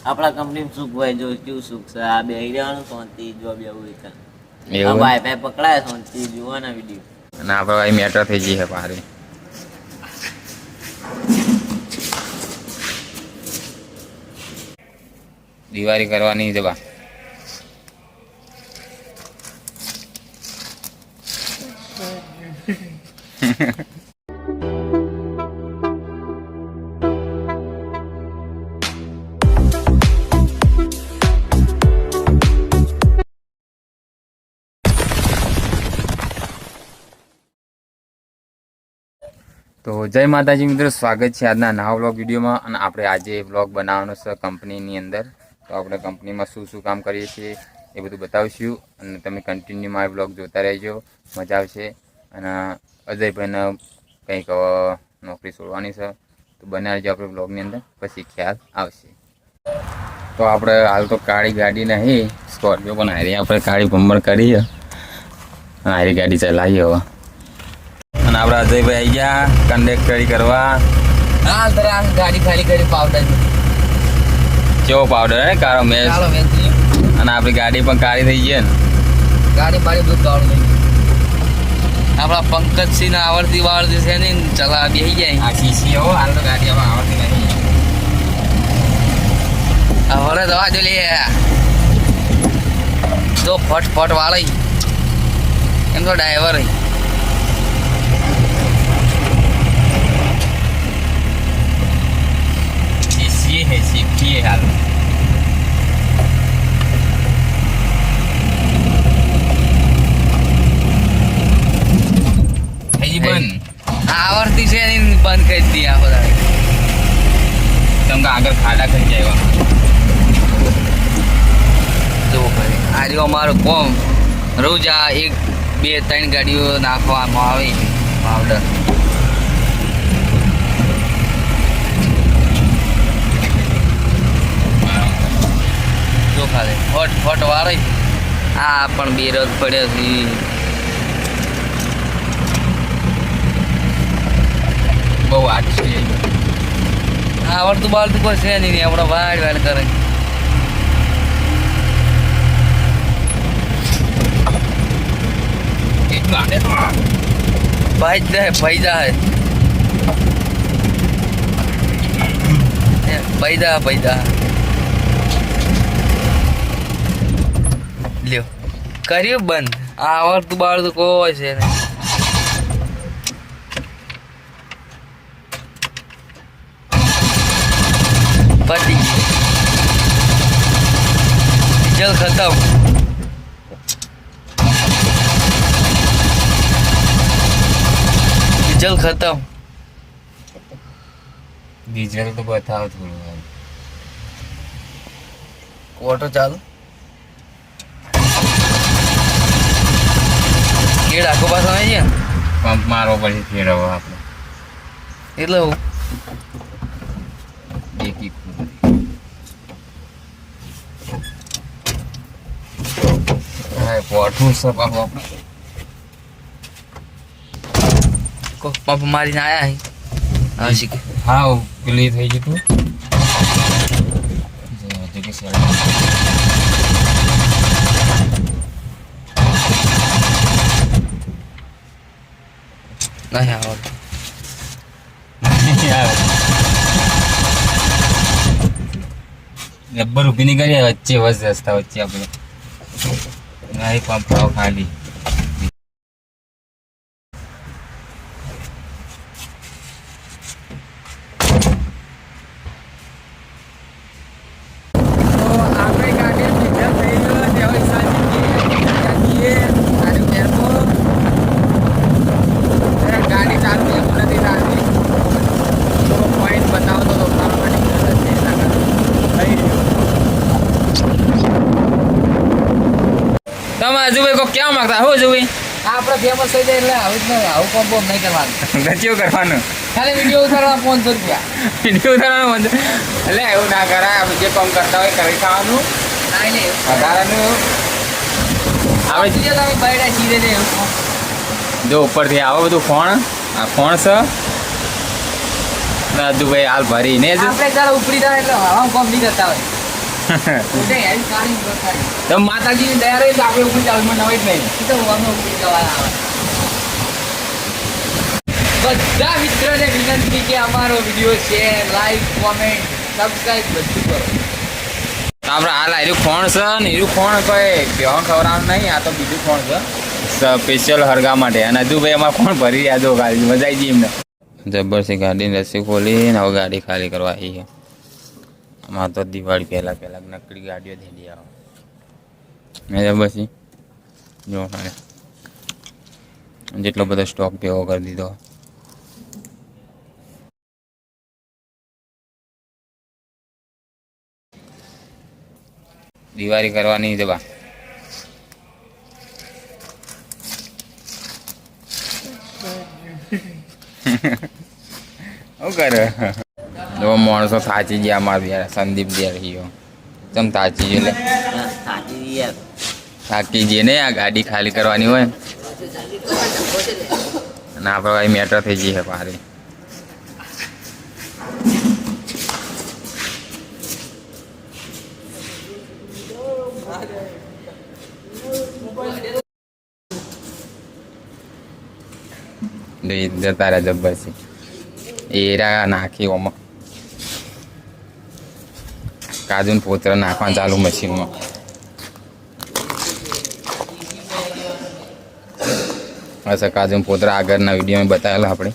આપણા કંપની સુખ હોય જો કેવું સુખ છે આ બે રહેવાનું શાંતિ જો બેવું એક એવું વાઈફાઈ પકડાય શાંતિ જોવાના વિડીયો અને આપણે મેટર થઈ જઈએ પારી દિવાળી કરવાની જવા તો જય માતાજી મિત્રો, સ્વાગત છે આજના નવા વ્લોગ વિડીયોમાં. અને આપણે આજે વ્લોગ બનાવવાનો છે કંપનીની અંદર. તો આપણે કંપનીમાં શું શું કામ કરીએ છીએ એ બધું બતાવીશું અને તમે કન્ટિન્યુ મારો વ્લોગ જોતા રહેજો, મજા આવશે. અને અજયભાઈને કંઈક નોકરી છોડવાની છે તો બનાવી રહેજો આપણે વ્લોગની અંદર, પછી ખ્યાલ આવશે. તો આપણે હાલ તો કાળી ગાડી નહીં, સ્કોર્પિયો પણ હારી આપણે કાળી ભમર કરીએ, હારી ગાડી ચલાવીએ હવે. અને આપણે અજયભાઈ આવી ગયા કંડક્ટરી કરવા. હા તારે આ ગાડી ખાલી કરી પાવડર કેવો પાવડર હે કાળો મેચ. અને આપણી ગાડી પણ કાળી થઈ ગઈ ને, ગાડી બાડી બધું કાળું થઈ ગયું. આપણા પંકજસિંહ આવડતી વાળતી છે ને ચલા બેસી જાય આ સીસી હો હાલ તો ગાડી આમાં આવડતી નહીં. હવે દવા જો લે તો ફટફટ વાળી એમ તો ડ્રાઈવર સીસી હે સીખીએ હાલ. હજી બંધ આવડતી છે ને બંધ કરી દી આ બધા તમને આગળ ખાડા કરી જાય જો ભાઈ આ રહ્યો અમારું કોમ. રોજ આ 1 2 3 ગાડીઓ નાખવામાં આવે પાવડર. જો ખાલી ફટ વાળી આ પણ બેરજ પડ્યો છે. બહુ આઠ છે. આવડતું બાળતું કોઈ છે નહીં, આપણે વાડ કરે. ભાઈ જાય પૈદા લ્યો કર્યું બંધ. આવડતું બાળતું કોઈ છે નહીં. પતી ડીઝલ ખતમ. ડીઝલ તો બતાવો થોડું. ઓટો ચાલુ કેડ આખો પાસ આવે છે. પંપ મારવો પછી ફેરવો આપણે એટલે હું દેખી પોઠું છે પાછું આપણે પંપ મારીને આયા હે. હા શીખે હા પેલી થઈ જતું નહીં આવડતું. રબર ઉભી નહીં કરી વચ્ચે રસ્તા વચ્ચે આપણે નહીં પંપ ખાલી. તમે હજુભાઈ કોઈ ક્યાં માંગતા હો હજુભાઈ? આપણે ફેમસ થઈ જાય એટલે આવું કોમ બોમ નહીં કરવાનું. ગચ્યો કરવાનું, ખાલી વિડીયો ઉતારવા 500 રૂપિયા. વિડીયો ઉતારવાનું એટલે એવું ના કરાય. આપણે જે કામ કરતા હોય કરી ખાવાનું વધારાનું. આપણે તમે બૈડા સીધે ને જો ઉપરથી આવો બધું ફોન, આ ફોન છે રાજુભાઈ હાલ ભરીને જ આપણે ચાલો ઉપડી જાય એટલે હવા કોમ નહીં કરતા હોય. પોતે હેલ્પ કાઢી બતાવી. તો માતાજીની દયા રહી તો આપણે ઉપર ચાલમાં નવાઈ જ નહીં. એ તો અમે ઉપડી જવાના આવે. બધા મિત્રોને વિનંતી કે અમારો video share, like, comment, subscribe બધું કરો. તો આપણે હાલ આર્યું ખોણ છે ને એરું ખોણ કોઈ બેહણ ખવડાવવાનું નહીં. આ તો બીજું ખોણ છે સ્પેશિયલ હરગા માટે. અને હજુ ભાઈ એમાં કોણ ભરી રહ્યા દો ગાડી મજા આવી ગઈ એમને. જબરસી ગાડીની રસી ખોલી ને હવે ગાડી ખાલી કરવા આવી છે. આમાં તો દિવાળી પહેલાં નકલી ગાડીઓ ધેડી આવે. જબરસી જો જેટલો બધો સ્ટોક ભેગો કરી દીધો. દિવાળી કરવાની જવા શું કરે જો માણસો થાચી ગયા અમારે યાર. સંદીપ દે રહ્યો ચમ થાચી ગયો લે. થાકી જઈએ ને આ ગાડી ખાલી કરવાની હોય ને અને આપણે ભાઈ મેટર થઈ જઈએ પારી. જતા રહ્યા જબ્બરસી એરા નાખી ઓમાં કાજુ ને પોતરા નાખવા ચાલુ મશીનમાં. અચ્છા કાજુ ને પોતરા આગળના વિડીયોમાં બતાવેલા આપણે.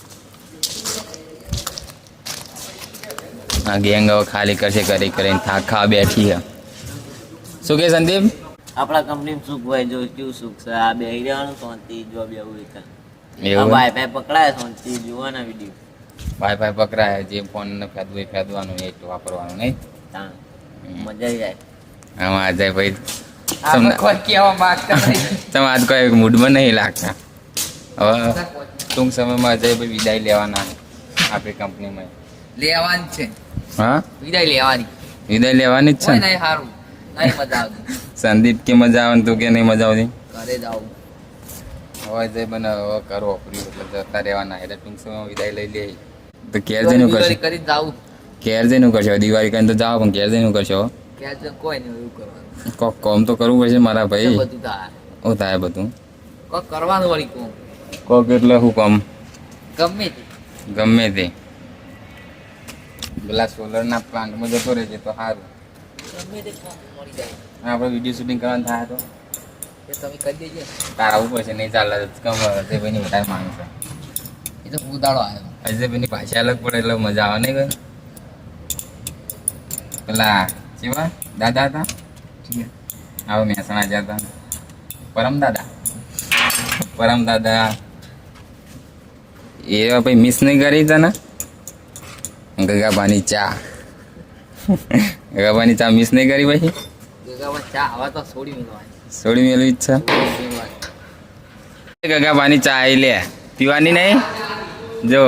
આ ગેંગ હવે ખાલી કરશે કરી કરીને થાક ખાવા બેઠી છે. શું કે સંદીપ? આપણા કંપની સુખ હોય જો કેવું સુખ છે. આ બે રહેવાનું શાંતિ જો બે એવું એવું વાઈફાઈ પકડાય શાંતિ જોવાના વિડીયો. વાઈફાઈ પકડાય જે ફોન ને ફેદવું એ ફેદવાનું નેટ વાપરવાનું નહીં. મજા આવી જાય. આમાં આજે ભાઈ આપણે કોઈ કહેવા માંગતા નહીં. તમે આજ કોઈ મૂડમાં નહીં લાગતા. હવે ટૂંક સમયમાં અજયભાઈ વિદાય લેવાના આપણી કંપનીમાં. લેવાની છે. હા વિદાય લેવાની. વિદાય લેવાની જ છે કોઈ ને? નહીં સારું નહીં મજા આવતી. સંદીપ કે મજા આવે ને તું કે નહીં મજા આવતી? ઘરે જાવ. હવે અજય બને હવે કરો ઓપર્યું એટલે જતા રહેવાના. એટલે ટૂંક સમયમાં વિદાય લઈ લે તો ઘેર જઈને કરશો. કરી જાવ. ઘેર જઈને કરશો. દિવાળી કરીને તો જાઓ પણ ઘેર જઈને કરશો. ક્યાં કોઈ નહીં એવું કરવાનું. કોક કોમ તો કરવું પડશે મારા ભાઈ. બધું થાય. શું થાય બધું? કોક કરવાનું વળી કોમ. કોક એટલે શું કામ? ગમે તે. ગમે તે પેલા સોલરના પ્લાન્ટમાં જતો રહેશે તો સારું. ગમે તે કોમ મળી જાય. આપણે વિડીયો શૂટિંગ કરવાનું થાય તો એ તમે કરી દેજો. તાર આવવું પડશે. નહીં ચાલે કમ અજયભાઈની વધારે માંગ છે. એ તો ઉદાડો આવ્યો. અજયભાઈની ભાષા અલગ પડે એટલે મજા આવે નહીં કઈ. પેલા શિવા દાદા હતા હવે મહેસાણા જતા પરમ દાદા એ ભાઈ મિસ નહીં કરી તને. ગગાબાની ચા મિસ નહીં કરી પછી? ગગામાં ચા આવા તો છોડી મેળવાની. છોડી મેળવી જ છે. ગગાબાની ચા આવી લે પીવાની નહીં. જો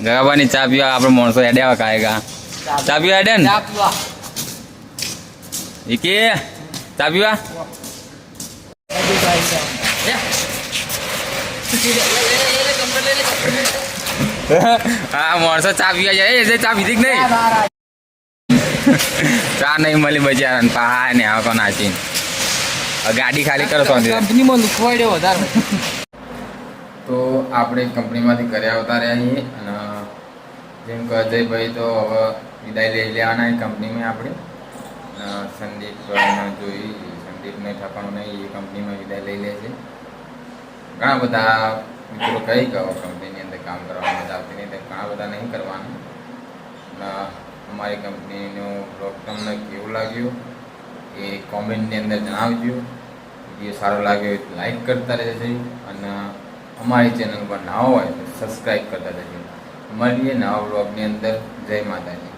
ગગાબાની ચા પીવા આપણે માણસો એડે આવા કાયગા. ચા પીવા એડે ને ચા પીવા. કે ચા પીવા હા માણસો ચા પીવા જાય. એ ચા પીધી કે નહીં? ચા નહીં મળી બજાર પા ને આવો નાચી ગાડી ખાલી કરો. કંપનીમાં લુખવાડ્યો વધારે. તો આપણે કંપનીમાંથી ઘરે આવતા રહ્યા છીએ અને જેમ કે અજયભાઈ તો હવે વિદાય લઈ લેવાના કંપનીમાં. આપણે સંદીપને ઠાકણું નહીં એ કંપનીમાં વિદાય લઈ લે છે. ઘણા બધા મિત્રો કહી ગયો કંપનીની અંદર કામ કરવાની મજા આવતી નહીં તો ઘણા બધા નહીં કરવાનું. અમારી કંપનીનો બ્લોગ તમને કેવું લાગ્યું એ કોમેન્ટની અંદર જણાવજો. વિડીયો સારો લાગ્યો હોય તો લાઈક કરતા રહેજો અને અમારી ચેનલ પર નવા હોય તો સબસ્ક્રાઈબ કરતા રહેજો. મળીએ નવા બ્લોગની અંદર. જય માતાજી.